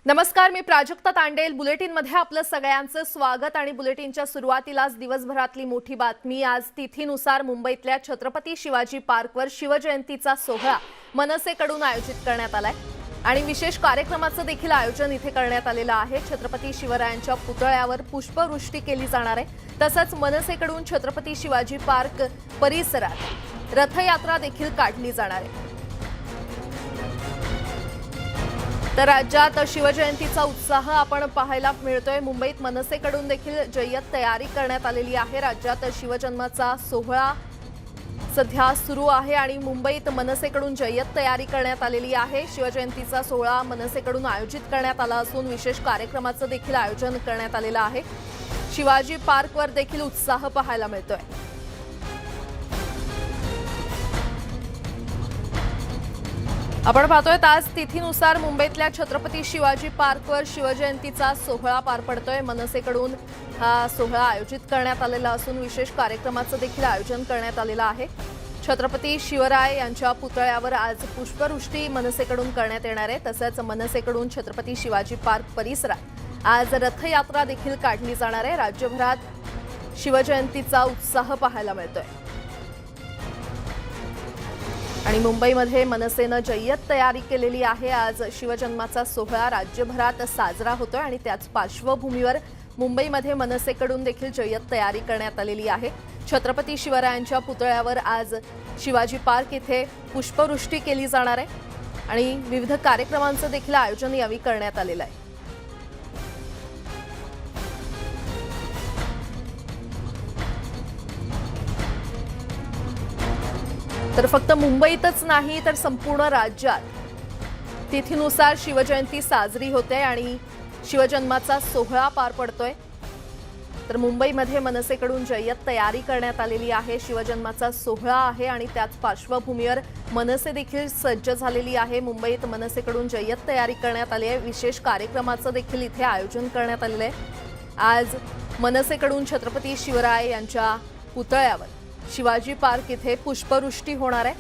नमस्कार, मी प्राजक्ता तांडेल. बुलेटिनमध्ये आपलं सगळ्यांचं स्वागत. आणि बुलेटिनच्या सुरुवातीलाच दिवसभरातली मोठी बातमी. आज तिथीनुसार मुंबईतल्या छत्रपती शिवाजी पार्कवर शिवजयंतीचा सोहळा मनसेकडून आयोजित करण्यात आलाय आणि विशेष कार्यक्रमाचं देखील आयोजन इथे करण्यात आलेलं आहे. छत्रपती शिवरायांच्या पुतळ्यावर पुष्पवृष्टी केली जाणार आहे. तसंच मनसेकडून छत्रपती शिवाजी पार्क परिसरात रथयात्रा देखील काढली जाणार आहे. तर राज्यात शिवजयंतीचा उत्साह आपण पाहायला मिळतोय. मुंबईत मनसेकडून देखील जय्यत तयारी करण्यात आलेली आहे. राज्यात शिवजन्माचा सोहळा सध्या सुरू आहे आणि मुंबईत मनसेकडून जय्यत तयारी करण्यात आलेली आहे. शिवजयंतीचा सोहळा मनसेकडून आयोजित करण्यात आला असून विशेष कार्यक्रमाचं देखील आयोजन करण्यात आलेलं आहे. शिवाजी पार्कवर देखील उत्साह पाहायला मिळतोय. आपण पाहतोय आज तिथीनुसार मुंबईतल्या छत्रपती शिवाजी पार्कवर शिवजयंतीचा सोहळा पार पडतोय. मनसेकडून हा सोहळा आयोजित करण्यात आलेला असून विशेष कार्यक्रमाचं देखील आयोजन करण्यात आलेलं आहे. छत्रपती शिवराय यांच्या पुतळ्यावर आज पुष्पवृष्टी मनसेकडून करण्यात येणार आहे. तसंच मनसेकडून छत्रपती शिवाजी पार्क परिसरात आज रथयात्रा देखील काढली जाणार आहे. राज्यभरात शिवजयंतीचा उत्साह पाहायला मिळतोय आणि मुंबईमध्ये मनसेनं जय्यत तयारी केलेली आहे. आज शिवजन्माचा सोहळा राज्यभरात साजरा होतोय आणि त्याच पार्श्वभूमीवर मुंबईमध्ये मनसेकडून देखील जय्यत तयारी करण्यात आलेली आहे. छत्रपती शिवरायांच्या पुतळ्यावर आज शिवाजी पार्क इथे पुष्पवृष्टी केली जाणार आहे आणि विविध कार्यक्रमांचं देखील आयोजन यावेळी करण्यात आलेलं आहे. तर फक्त मुंबईतच नाही तर संपूर्ण राज्यात तिथीनुसार शिवजयंती साजरी होते आणि शिवजन्माचा सोहळा पार पडतोय. तर मुंबईमध्ये मनसेकडून जय्यत तयारी करण्यात आलेली आहे. शिवजन्माचा सोहळा आहे आणि त्याच पार्श्वभूमीवर मनसे देखील सज्ज झालेली आहे. मुंबईत मनसेकडून जय्यत तयारी करण्यात आली आहे. विशेष कार्यक्रमाचं देखील इथे आयोजन करण्यात आलेलं आहे. आज मनसेकडून छत्रपती शिवराय यांच्या पुतळ्यावर शिवाजी पार्क इथे पुष्पवृष्टी होणार आहे.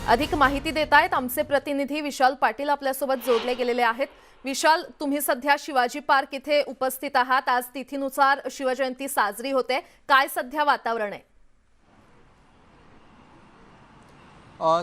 अधिक माहिती देत आहेत आमचे प्रतिनिधी विशाल पाटील आपल्यासोबत जोडले गेलेले आहेत. विशाल, तुम्ही सध्या शिवाजी पार्क इथे उपस्थित आहात. आज तिथीनुसार शिवजयंती साजरी होते. काय सध्या वातावरण आहे?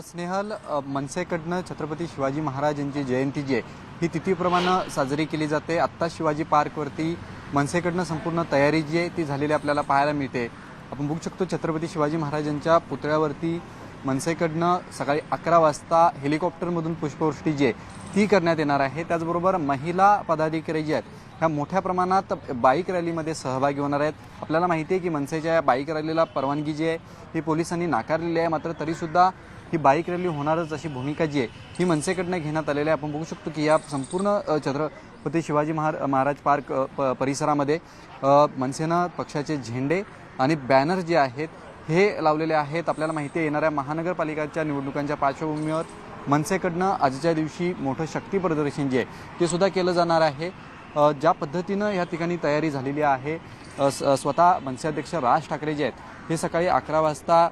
स्नेहल, मनसेकडनं छत्रपती शिवाजी महाराज यांची जयंती जी आहे ही तिथीप्रमाणे साजरी केली जाते. आत्ता शिवाजी पार्कवरती मनसेकडनं संपूर्ण तयारी जी आहे ती झालेली आपल्याला पाहायला मिळते. आपण बघू शकतो छत्रपती शिवाजी महाराजांच्या पुतळ्यावरती मनसेकडनं सकाळी 11 वाजता हेलिकॉप्टरमधून पुष्पवृष्टी जी आहे ती करण्यात येणार आहे. त्याचबरोबर महिला पदाधिकारी जे आहेत ह्या मोठ्या प्रमाणात बाईक रॅलीमध्ये सहभागी होणार आहेत. आपल्याला माहिती आहे की मनसेच्या या बाईक रॅलीला परवानगी जी आहे ही पोलिसांनी नाकारलेली आहे. मात्र तरीसुद्धा ही बाईक रॅली होणारच अशी भूमिका जी आहे ही मनसेकडनं घेण्यात आलेली आहे. आपण बघू शकतो की या संपूर्ण छत्रपती शिवाजी महाराज पार्क परिसरामध्ये मनसेनं पक्षाचे झेंडे आणि बॅनर जे आहेत हे लावलेले आहेत. आपल्याला माहिती आहे येणाऱ्या महानगरपालिकाच्या निवडणुकांच्या पार्श्वभूमीवर मनसेकडनं आजच्या दिवशी मोठं शक्ती प्रदर्शन जे आहे ते सुद्धा केलं जाणार आहे. ज्या पद्धतीनं या ठिकाणी तयारी झालेली आहे, स्वतः मनसे अध्यक्ष राज ठाकरे जे आहेत हे सकाळी 11 वाजता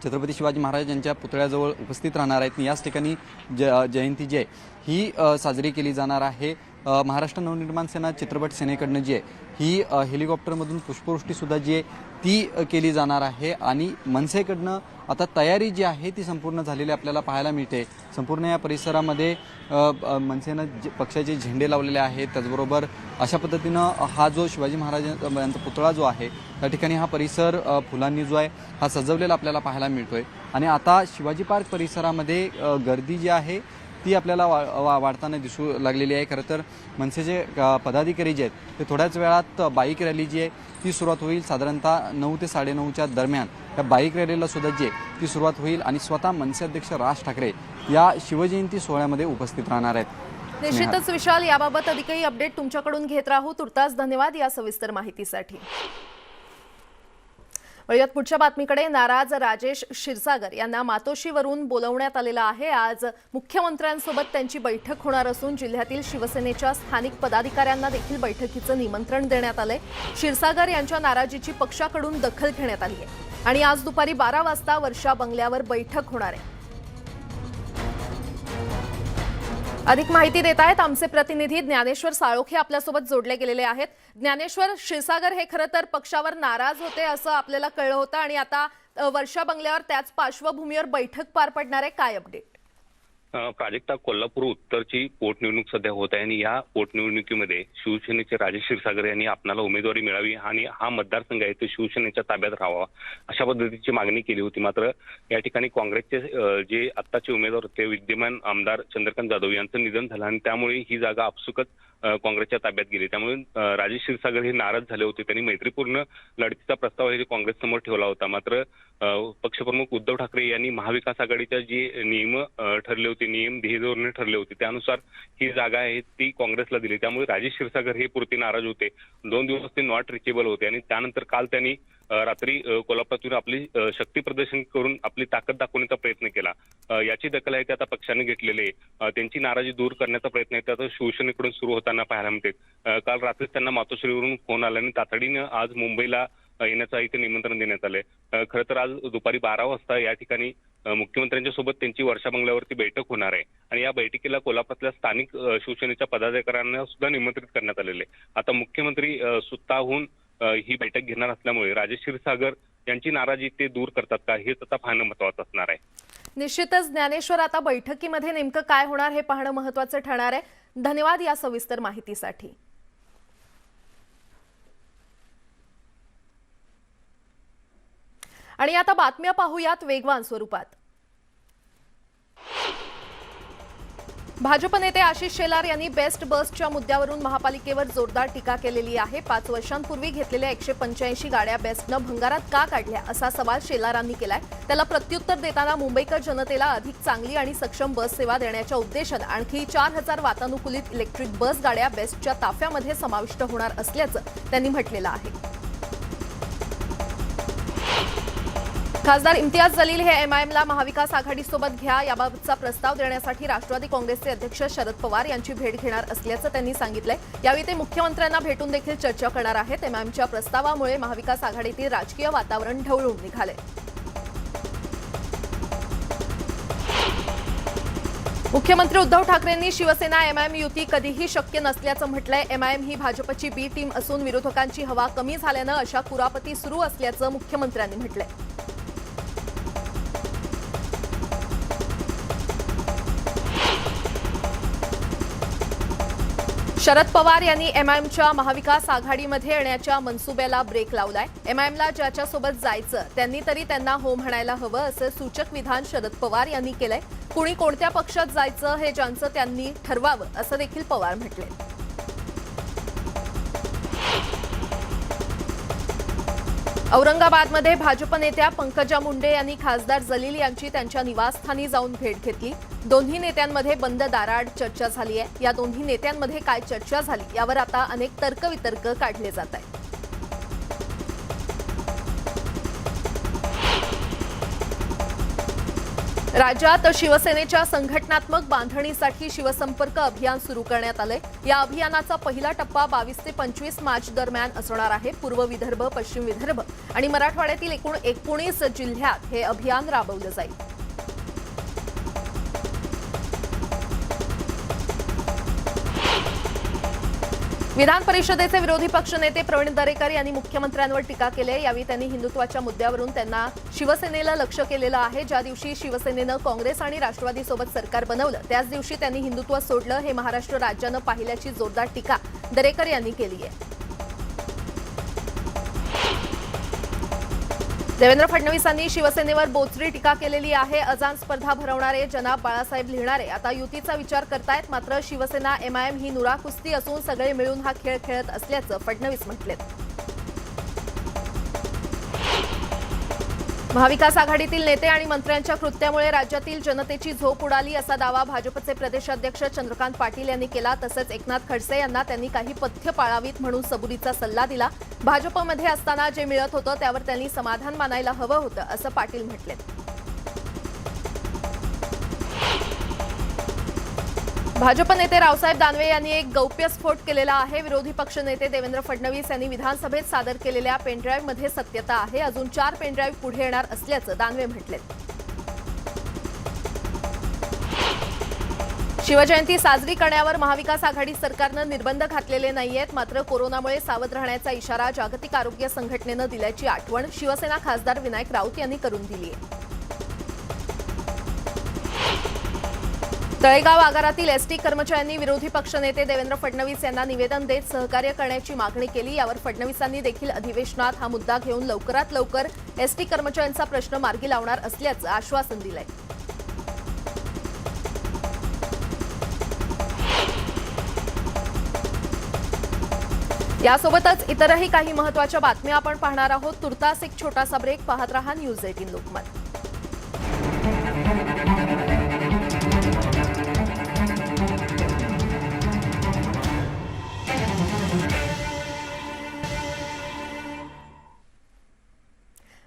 छत्रपती शिवाजी महाराज यांच्या पुतळ्याजवळ उपस्थित राहणार आहेत. याच ठिकाणी जयंती जी आहे ही साजरी केली जाणार आहे. महाराष्ट्र नवनिर्माण सेना चित्रपट सेनेकडनं जी आहे ही हेलिकॉप्टरमधून पुष्पवृष्टीसुद्धा जी आहे ती केली जाणार आहे. आणि मनसेकडनं आता तयारी जी आहे ती संपूर्ण झालेली आपल्याला पाहायला मिळते. संपूर्ण या परिसरामध्ये मनसेनं पक्षाचे झेंडे लावलेले आहेत. त्याचबरोबर अशा पद्धतीनं हा जो शिवाजी महाराज यांचा पुतळा जो आहे त्या ठिकाणी हा परिसर फुलांनी जो आहे हा सजवलेला आपल्याला पाहायला मिळतोय. आणि आता शिवाजी पार्क परिसरामध्ये गर्दी जी आहे ती आपल्याला वाढताना दिसू लागलेली आहे. खरं तर मनसेचे पदाधिकारी जे आहेत ते थोड्याच वेळात बाईक रॅली जी आहे ती सुरुवात होईल. साधारणतः 9 ते 9:30च्या दरम्यान या बाईक रॅलीला सुद्धा जी आहे ती सुरुवात होईल आणि स्वतः मनसे अध्यक्ष राज ठाकरे या शिवजयंती सोहळ्यामध्ये उपस्थित राहणार आहेत. निश्चितच विशाल, याबाबत अधिकही अपडेट तुमच्याकडून घेत राहू. तुर्तास धन्यवाद या सविस्तर माहितीसाठी. वळूयात पुढच्या बातमीकडे. नाराज राजेश क्षीरसागर यांना मातोश्रीवरून बोलवण्यात आलेलं आहे. आज मुख्यमंत्र्यांसोबत त्यांची बैठक होणार असून जिल्ह्यातील शिवसेनेच्या स्थानिक पदाधिकाऱ्यांना देखील बैठकीचं निमंत्रण देण्यात आलंय. क्षीरसागर यांच्या नाराजीची पक्षाकडून दखल घेण्यात आली आहे आणि आज दुपारी 12 वाजता वर्षा बंगल्यावर बैठक होणार आहे. अधिक माहिती देत आहेत आमचे प्रतिनिधी ज्ञानेश्वर साळोखे आपल्यासोबत जोडले गेलेले आहेत। ज्ञानेश्वर, क्षीरसागर हे खरं तर पक्षावर नाराज होते असं आपल्याला कळलं होतं आणि आता वर्षा बंगल्यावर त्याच पार्श्वभूमीवर बैठक पार पडणार आहे, काय अपडेट? प्राजक्ता, कोल्हापूर उत्तरची पोटनिवडणूक सध्या होत आहे आणि या पोटनिवडणुकीमध्ये शिवसेनेचे राजे क्षीरसागर यांनी आपल्याला उमेदवारी मिळावी आणि हा मतदारसंघ आहे तो शिवसेनेच्या ताब्यात राहावा अशा पद्धतीची मागणी केली होती। मात्र या ठिकाणी काँग्रेसचे जे आत्ताचे उमेदवार होते विद्यमान आमदार चंद्रकांत जाधव यांचं निधन झालं आणि त्यामुळे ही जागा आपसुकच काँग्रेसच्या ताब्यात गेली। त्यामुळे राजे क्षीरसागर हे नाराज झाले होते। त्यांनी मैत्रीपूर्ण लढतीचा प्रस्ताव काँग्रेस समोर ठेवला होता। मात्र पक्षप्रमुख उद्धव ठाकरे यांनी महाविकास आघाडीच्या जे नियम ठरले होते, नियम ध्येय धोरणे ठरले होते त्यानुसार ही जागा आहे ती काँग्रेसला दिली। त्यामुळे राजे क्षीरसागर हे पुरते नाराज होते। 2 दिवस ते नॉट रिचेबल होते आणि त्यानंतर काल त्यांनी रात्री कोल्हापुरातून आपली शक्ती प्रदर्शन करून आपली ताकद दाखवण्याचा प्रयत्न केला। याची दखल आहे ते आता पक्षाने घेतलेले त्यांची नाराजी दूर करण्याचा प्रयत्न आहे आता शिवसेनेकडून सुरू होताना पाहायला मिळते। काल रात्री त्यांना मातोश्रीवरून फोन आला आणि तातडीनं आज मुंबईला येण्याचं इथे निमंत्रण देण्यात आलंय। खरं तर आज दुपारी 12 वाजता या ठिकाणी मुख्यमंत्र्यांच्या सोबत त्यांची वर्षा बंगल्यावरती बैठक होणार आहे आणि या बैठकीला कोल्हापुरातल्या स्थानिक शिवसेनेच्या पदाधिकाऱ्यांना सुद्धा निमंत्रित करण्यात आलेले। आता मुख्यमंत्री स्वतःहून ही बैठक घेणार असल्यामुळे राजे क्षीरसागर यांची नाराजी ते दूर करतात का हेच आता पाहणं महत्त्वाचं असणार आहे। निश्चितच ज्ञानेश्वर, आता बैठकीमध्ये नेमकं काय होणार हे पाहणं महत्त्वाचं ठरणार आहे। धन्यवाद या सविस्तर माहितीसाठी। आणि आता बातम्या पाहूयात वेगवान स्वरूपात। भाजप नेते आशिष शेलार यांनी बेस्ट बसच्या मुद्द्यावरून महापालिकेवर जोरदार टीका केलेली आहे। 5 वर्षांपूर्वी घेतलेल्या 185 गाड्या बेस्टनं भंगारात का काढल्या असा सवाल शेलारांनी केलाय। त्याला प्रत्युत्तर देताना मुंबईकर जनतेला अधिक चांगली आणि सक्षम बस सेवा देण्याच्या उद्देशानं आणखी 4000 वातानुकूलित इलेक्ट्रिक बस गाड्या बेस्टच्या ताफ्यामध्ये समाविष्ट होणार असल्याचं त्यांनी म्हटलेलं आहे। खासदार इम्तियाज जलील हे एमआयएमला महाविकास आघाडीसोबत घ्या याबाबतचा प्रस्ताव देण्यासाठी राष्ट्रवादी काँग्रेसचे अध्यक्ष शरद पवार यांची भेट घेणार असल्याचं त्यांनी सांगितलंय। यावेळी ते मुख्यमंत्र्यांना भेटून देखील चर्चा करणार आहेत। एमआयएमच्या प्रस्तावामुळे महाविकास आघाडीतील राजकीय वातावरण ढवळून निघाले। मुख्यमंत्री उद्धव ठाकरेंनी शिवसेना एमआयएम युती कधीही शक्य नसल्याचं म्हटलंय। एमआयएम ही भाजपची बी टीम असून विरोधकांची हवा कमी झाल्यानं अशा कुरापती सुरू असल्याचं मुख्यमंत्र्यांनी म्हटलंय। शरद पवार यांनी एमआयएमच्या महाविकास आघाडीमध्ये येण्याच्या मनसुब्याला ब्रेक लावलाय। एमआयएमला ज्याच्यासोबत जायचं त्यांनी तरी त्यांना हो म्हणायला हवं असं सूचक विधान शरद पवार यांनी केलंय। कुणी कोणत्या पक्षात जायचं हे ज्यांचं त्यांनी ठरवावं असं देखील पवार म्हटले। औरंगाबादमध्ये भाजप नेत्या पंकजा मुंडे यांनी खासदार जलील यांची त्यांच्या निवासस्थानी जाऊन भेट घेतली। दोन्ही नेत्यांमध्ये बंद दाराआड चर्चा झाली आहे। या दोन्ही नेत्यांमध्ये काय चर्चा झाली यावर आता अनेक तर्कवितर्क काढले जात आहेत। राज्यात शिवसेनेच्या संघटनात्मक बांधणीसाठी शिवसंपर्क अभियान सुरू करण्यात आलंय। या अभियानाचा पहिला टप्पा 22 ते 25 मार्च दरम्यान असणार आहे। पूर्व विदर्भ, पश्चिम विदर्भ आणि मराठवाड्यातील एकूण 19 जिल्ह्यात हे अभियान राबवलं जाईल। विधान परिषदेचे विरोधी पक्षनेते प्रवीण दरेकर यांनी मुख्यमंत्र्यांवर टीका केली आहे। यावेळी त्यांनी हिंदुत्वाच्या मुद्द्यावरून त्यांना शिवसेनेला लक्ष केलेलं आहे। ज्या दिवशी शिवसेनेनं काँग्रेस आणि राष्ट्रवादीसोबत सरकार बनवलं त्याच दिवशी त्यांनी हिंदुत्व सोडलं हे महाराष्ट्र राज्यानं पाहिल्याची जोरदार टीका दरेकर यांनी केली आहे। देवेंद्र फडणवीसांनी शिवसेनेवर बोचरी टीका केलेली आहे। अजान स्पर्धा भरवणारे जनाब बाळासाहेब लिहिणारे आता युतीचा विचार करतायत। मात्र शिवसेना एमआयएम ही नुरा कुस्ती असून सगळे मिळून हा खेळ खेळत असल्याचं फडणवीस म्हटले। महाविकास आघाडीतील नेते आणि मंत्र्यांच्या कृत्यामुळे राज्यातील जनतेची झोप उडाली असा दावा भाजपचे प्रदेशाध्यक्ष चंद्रकांत पाटील यांनी केला। तसंच एकनाथ खडसे यांना त्यांनी काही पथ्य पाळावीत म्हणून सबुरीचा सल्ला दिला। भाजपमध्ये असताना जे मिळत होतं त्यावर त्यांनी समाधान मानायला हवं होतं असं पाटील म्हटले। भाजप नेते रावसाहेब दानवे यांनी एक गौप्यस्फोट केलेला आहे। विरोधी पक्षनेते देवेंद्र फडणवीस यांनी विधानसभेत सादर केलेल्या पेनड्राईव्हमध्ये सत्यता आहे। अजून 4 पेनड्राईव्ह पुढे येणार असल्याचं दानवे म्हटले। शिवजयंती साजरी करण्यावर महाविकास आघाडी सरकारनं निर्बंध घातलेले नाहीयेत. मात्र कोरोनामुळे सावध राहण्याचा इशारा जागतिक आरोग्य संघटनेनं दिल्याची आठवण शिवसेना खासदार विनायक राऊत यांनी करून दिली आहे. तळेगाव आगारातील एसटी कर्मचाऱ्यांनी विरोधी पक्षनेते देवेंद्र फडणवीस यांना निवेदन देत सहकार्य करण्याची मागणी केली. यावर फडणवीसांनी देखील अधिवेशनात हा मुद्दा घेऊन लवकरात लवकर एसटी कर्मचाऱ्यांचा प्रश्न मार्गी लावणार असल्याचं आश्वासन दिलंय. यासोबतच इतरही काही महत्त्वाच्या बातम्या आपण पाहणार आहोत. तुर्तास एक छोटासा ब्रेक. पाहत रहा न्यूज 18 लोकमत.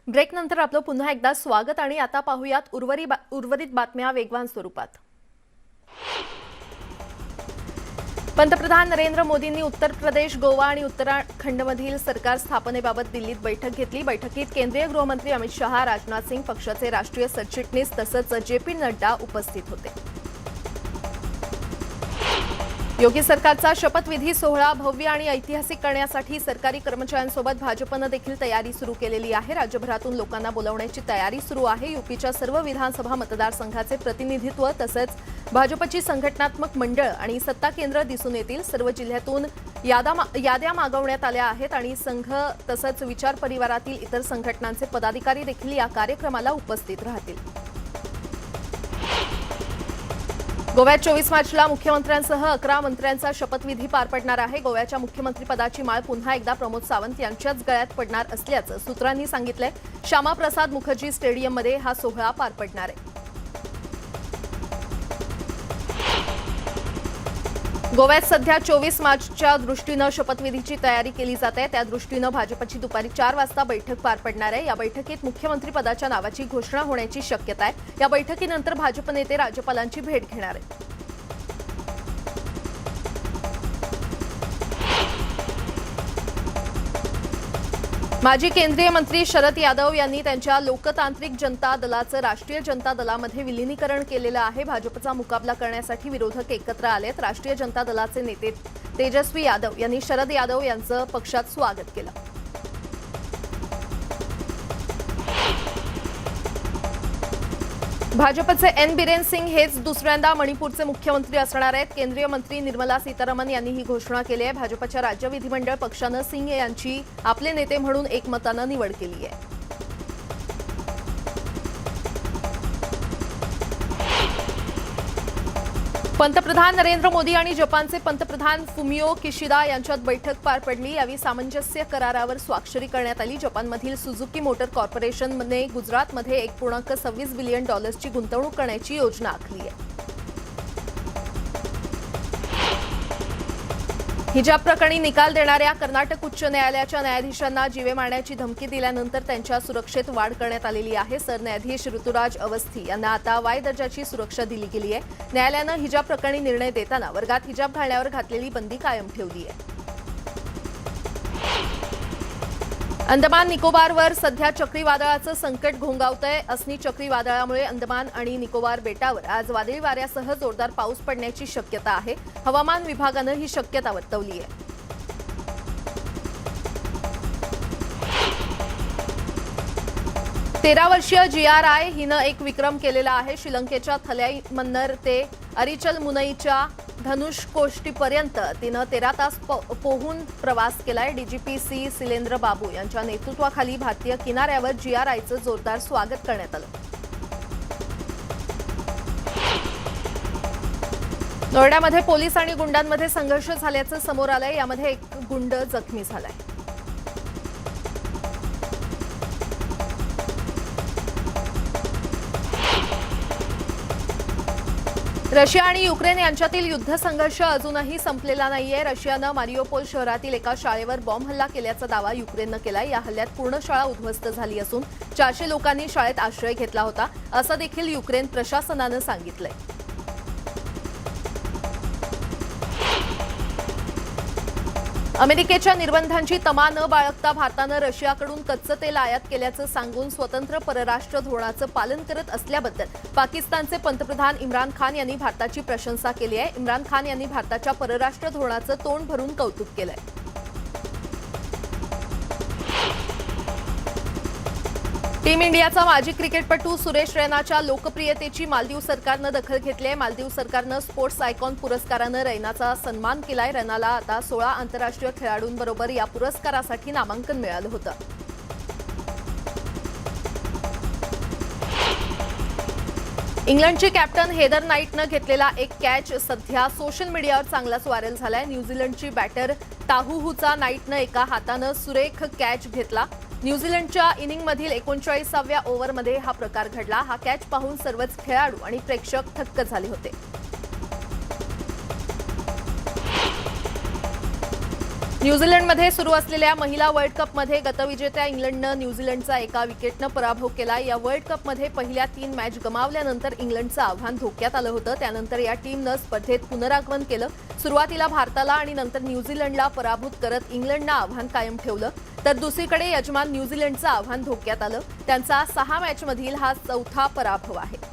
ब्रेकनंतर आपलं पुन्हा एकदा स्वागत आणि आता पाहूयात उर्वरित बातम्या वेगवान स्वरूपात. पंतप्रधान नरेंद्र मोदींनी उत्तर प्रदेश, गोवा आणि उत्तराखंडमधील सरकार स्थापनेबाबत दिल्लीत बैठक घेतली. बैठकीत केंद्रीय गृहमंत्री अमित शहा, राजनाथ सिंग, पक्षाचे राष्ट्रीय सरचिटणीस तसंच जे.पी. नड्डा उपस्थित होते. योगी सरकारचा शपथविधी सोहळा भव्य आणि ऐतिहासिक करण्यासाठी सरकारी कर्मचाऱ्यांसोबत भाजपनं देखील तयारी सुरू केलेली आहे. राज्यभरातून लोकांना बोलावण्याची तयारी सुरू आहे. यूपीच्या सर्व विधानसभा मतदारसंघाचे प्रतिनिधित्व तसंच भाजपची संघटनात्मक मंडळ आणि सत्ता केंद्र दिसून येतील. सर्व जिल्ह्यातून याद्या मागवण्यात आल्या आहेत आणि संघ तसंच विचार परिवारातील इतर संघटनांचे पदाधिकारी देखील या कार्यक्रमाला उपस्थित राहतील. गोव्यात 24 मार्चला मुख्यमंत्र्यांसह 11 मंत्र्यांचा शपथविधी पार पडणार आहे. गोव्याच्या मुख्यमंत्रीपदाची माळ पुन्हा एकदा प्रमोद सावंत यांच्याच गळ्यात पडणार असल्याचं सूत्रांनी सांगितलंय. श्यामाप्रसाद मुखर्जी स्टेडियममध्ये हा सोहळा पार पडणार आहे. गोव्यात सध्या 24 मार्चच्या दृष्टीनं शपथविधीची तयारी केली जात आहे. त्या दृष्टीनं भाजपची दुपारी 4 वाजता बैठक पार पडणार आहे. या बैठकीत मुख्यमंत्रीपदाच्या नावाची घोषणा होण्याची शक्यता आहे. या बैठकीनंतर भाजप नेते राज्यपालांची भेट घेणार आहेत. माजी केंद्रीय मंत्री शरद यादव यांनी त्यांच्या लोकतांत्रिक जनता दलाचं राष्ट्रीय जनता दलामध्ये विलीनीकरण केलेलं आहे. भाजपचा मुकाबला करण्यासाठी विरोधक एकत्र आलेत. राष्ट्रीय जनता दलाचे नेते तेजस्वी यादव यांनी शरद यादव यांचं पक्षात स्वागत केलं. भाजपचे एन बिरेन सिंग हेच दुसऱ्यांदा मणिपूरचे मुख्यमंत्री असणार आहेत. केंद्रीय मंत्री निर्मला सीतारामन यांनी ही घोषणा केली आहे. भाजपच्या राज्य विधिमंडळ पक्षानं सिंग यांची आपले नेते म्हणून एकमतानं निवड केली आहे. पंतप्रधान नरेंद्र मोदी आणि जपानचे पंतप्रधान फुमिओ किशिदा यांच्यात बैठक पार पडली. यावेळी सामंजस्य करारावर स्वाक्षरी करण्यात आली. जपानमधील सुझुकी मोटर कॉर्पोरेशनने गुजरातमध्ये $1.26 बिलियन गुंतवणूक करण्याची योजना आखली आहे. हिजाब प्रकरणी निकाल देणाऱ्या कर्नाटक उच्च न्यायालयाच्या न्यायाधीशांना जीवे मारण्याची धमकी दिल्यानंतर त्यांच्या सुरक्षेत वाढ करण्यात आलेली आहे. सरन्यायाधीश ऋतुराज अवस्थी यांना आता वाय दर्जाची सुरक्षा दिली गेली आहे. न्यायालयानं हिजाब प्रकरणी निर्णय देताना वर्गात हिजाब घालण्यावर घातलेली बंदी कायम ठेवली आहे. अंदमान निकोबारवर सध्या चक्रीवादळाचं संकट घोंगावतंय. अस्नी चक्रीवादळामुळे अंदमान आणि निकोबार बेटावर आज वादळी वाऱ्यासह जोरदार पाऊस पडण्याची शक्यता आहे. हवामान विभागानं ही शक्यता वर्तवली आहे. तेरा वर्षीय GRI हिनं एक विक्रम केलेला आहे. श्रीलंकेच्या थलाई मन्नर ते अरिचल मुनईच्या धनुषकोष्टीपर्यंत तिनं 13 तास पोहून प्रवास केलाय. DGP C सिलेंद्र बाबू यांच्या नेतृत्वाखाली भारतीय किनाऱ्यावर GRIचं जोरदार स्वागत करण्यात आलं. नोएडामध्ये पोलीस आणि गुंडांमध्ये संघर्ष झाल्याचं समोर आलंय. यामध्ये एक गुंड जखमी झालाय. रशिया आणि युक्रेन यांच्यातील युद्ध संघर्ष अजूनही संपलेला नाहीये. रशियानं मारियोपोल शहरातील एका शाळेवर बॉम्ब हल्ला केल्याचा दावा युक्रेननं केलाय. या हल्ल्यात पूर्ण शाळा उद्ध्वस्त झाली असून 400 लोकांनी शाळेत आश्रय घेतला होता असं देखील युक्रेन प्रशासनानं सांगितलंय. अमेरिकेच्या निर्बंधांची तमा न बाळगता भारतानं रशियाकडून कच्चं तेल आयात केल्याचं सांगून स्वतंत्र परराष्ट्र धोरणाचं पालन करत असल्याबद्दल पाकिस्तानचे पंतप्रधान इम्रान खान यांनी भारताची प्रशंसा केली आहे. इम्रान खान यांनी भारताच्या परराष्ट्र धोरणाचं तोंड भरून कौतुक केलंय. टीम इंडियाचा माजी क्रिकेटपटू सुरेश रैनाच्या लोकप्रियतेची मालदीव सरकारनं दखल घेतली आहे. मालदीव सरकारनं स्पोर्ट्स आयकॉन पुरस्कारानं रैनाचा सन्मान केलाय. रैनाला आता 16 आंतरराष्ट्रीय खेळाडूंबरोबर या पुरस्कारासाठी नामांकन मिळालं होतं. इंग्लंडची कॅप्टन हेदर नाईटनं घेतलेला एक कॅच सध्या सोशल मीडियावर चांगलाच व्हायरल झालाय. न्यूझीलंडची बॅटर ताहुहूचा नाईटनं एका हातानं सुरेख कॅच घेतला. न्यूझीलंडच्या इनिंगमधील 39व्या ओव्हरमध्ये हा प्रकार घडला. हा कॅच पाहून सर्वच खेळाडू आणि प्रेक्षक थक्क झाले होते. न्यूझीलंडमध्ये सुरू असलेल्या महिला वर्ल्ड कपमध्ये गतविजेत्या इंग्लंडनं न्यूझीलंडचा एका विकेटनं पराभव केला. या वर्ल्ड कपमध्ये पहिल्या 3 मॅच गमावल्यानंतर इंग्लंडचं आव्हान धोक्यात आलं होतं. त्यानंतर या टीमनं स्पर्धेत पुनरागमन केलं. सुरुवातीला भारताला आणि नंतर न्यूझीलंडला पराभूत करत इंग्लंडनं आव्हान कायम ठेवलं. तर दुसरीकडे यजमान न्यूझीलंडचं आव्हान धोक्यात आलं. त्यांचा 6 मॅचमधील हा 4था पराभव आहे.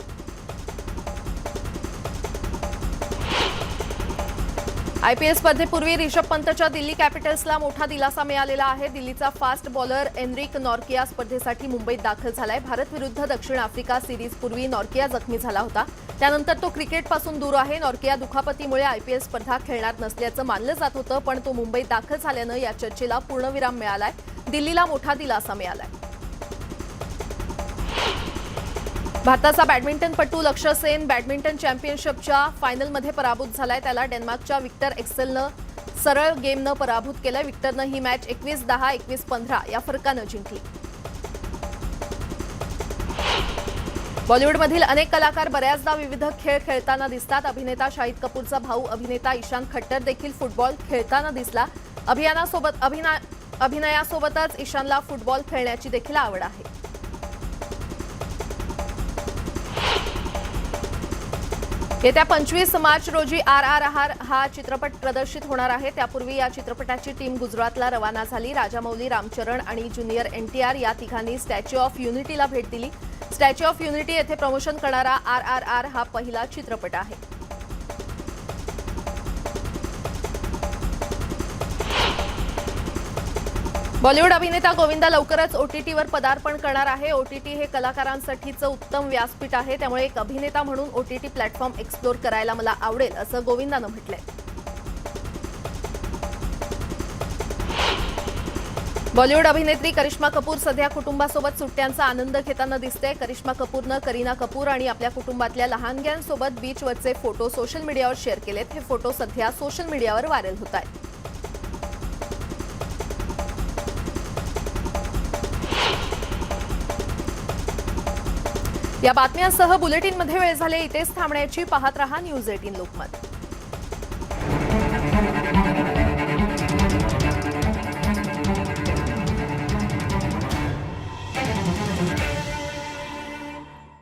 आयपीएल स्पर्धेपूर्वी रिषभ पंतच्या दिल्ली कॅपिटल्सला मोठा दिलासा मिळालेला आहे. दिल्लीचा फास्ट बॉलर एनरिक नॉर्किया स्पर्धेसाठी मुंबईत दाखल झालाय. भारत विरुद्ध दक्षिण आफ्रिका सिरीजपूर्वी नॉर्किया जखमी झाला होता. त्यानंतर तो क्रिकेटपासून दूर आहे. नॉर्किया दुखापतीमुळे आयपीएल स्पर्धा खेळणार नसल्याचं मानलं जात होतं, पण तो मुंबईत दाखल झाल्यानं या चर्चेला पूर्णविराम मिळालाय. दिल्लीला मोठा दिलासा मिळालाय. भारताचा बॅडमिंटनपटू लक्ष्य सेन बॅडमिंटन चॅम्पियनशिपच्या फायनलमध्ये पराभूत झालाय. त्याला डेन्मार्कच्या विक्टर एक्सेलनं सरळ गेमनं पराभूत केलंय. विक्टरनं ही मॅच 21-10, 21-15 या फरकानं जिंकली. बॉलिवूडमधील अनेक कलाकार बऱ्याचदा विविध खेळ खेळताना दिसतात. अभिनेता शाहिद कपूरचा भाऊ अभिनेता ईशान खट्टर देखील फुटबॉल खेळताना दिसला. अभिनयासोबतच ईशानला फुटबॉल खेळण्याची देखील आवड आहे. येत्या 25 मार्च रोजी RRR हा चित्रपट प्रदर्शित होणार आहे. त्यापूर्वी या चित्रपटाची टीम गुजरातला रवाना झाली. राजामौली, रामचरण आणि ज्युनियर NTR या तिघांनी स्टॅच्यू ऑफ युनिटीला भेट दिली. स्टॅच्यू ऑफ युनिटी येथे प्रमोशन करणारा RRR हा पहिला चित्रपट आहे. बॉलिवूड अभिनेता गोविंदा लवकरच OTTवर पदार्पण करणार आहे. OTT हे कलाकारांसाठीचं उत्तम व्यासपीठ आहे. त्यामुळे एक अभिनेता म्हणून OTT प्लॅटफॉर्म एक्सप्लोर करायला मला आवडेल, असं गोविंदानं म्हटलंय. बॉलिवूड अभिनेत्री करिश्मा कपूर सध्या कुटुंबासोबत सुट्ट्यांचा आनंद घेताना दिसते. करिश्मा कपूरनं करीना कपूर आणि आपल्या कुटुंबातल्या लहानग्यांसोबत बीचवरचे फोटो सोशल मीडियावर शेअर केलेत. हे फोटो सध्या सोशल मीडियावर व्हायरल होत आहेत. या बातम्यांसह बुलेटिनमध्ये वेळ झाले इथेच थांबण्याची. पाहत रहा न्यूज 18 लोकमत.